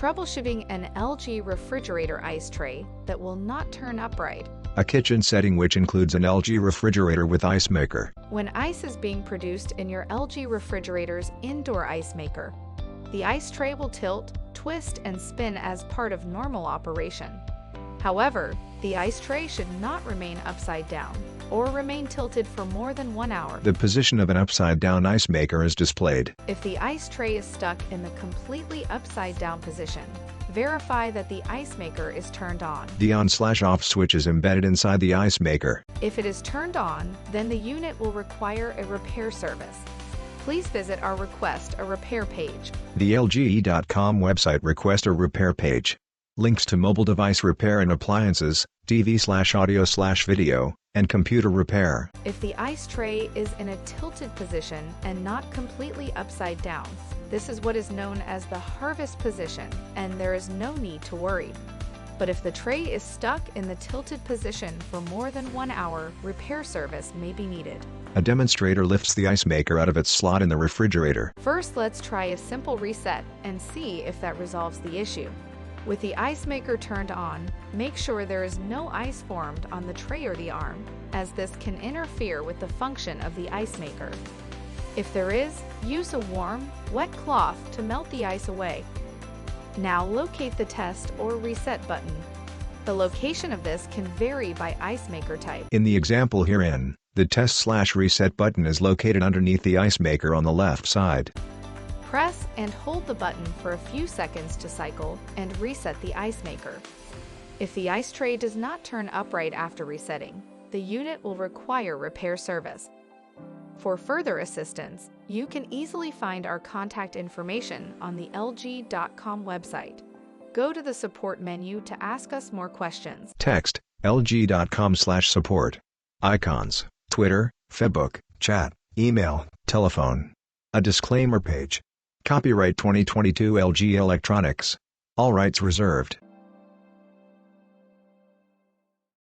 Troubleshooting an LG refrigerator ice tray that will not turn upright. A kitchen setting which includes an LG refrigerator with ice maker. When ice is being produced in your LG refrigerator's indoor ice maker, the ice tray will tilt, twist, and spin as part of normal operation. However, the ice tray should not remain upside down or remain tilted for more than 1 hour. The position of an upside-down ice maker is displayed. If the ice tray is stuck in the completely upside-down position, verify that the ice maker is turned on. The on/off switch is embedded inside the ice maker. If it is turned on, then the unit will require a repair service. Please visit our Request a Repair page. The LGE.com website Request a Repair page. Links to mobile device repair and appliances, TV/audio/video, and computer repair. If the ice tray is in a tilted position and not completely upside down, this is what is known as the harvest position, and there is no need to worry. But if the tray is stuck in the tilted position for more than 1 hour, repair service may be needed. A demonstrator lifts the ice maker out of its slot in the refrigerator. First, let's try a simple reset and see if that resolves the issue. With the ice maker turned on, make sure there is no ice formed on the tray or the arm, as this can interfere with the function of the ice maker. If there is, use a warm, wet cloth to melt the ice away. Now locate the test or reset button. The location of this can vary by ice maker type. In the example herein, the test/reset button is located underneath the ice maker on the left side. Press and hold the button for a few seconds to cycle and reset the ice maker. If the ice tray does not turn upright after resetting, the unit will require repair service. For further assistance, you can easily find our contact information on the LG.com website. Go to the support menu to ask us more questions. Text, lg.com/support. Icons, Twitter, Facebook, chat, email, telephone. A disclaimer page. Copyright 2022 LG Electronics. All rights reserved.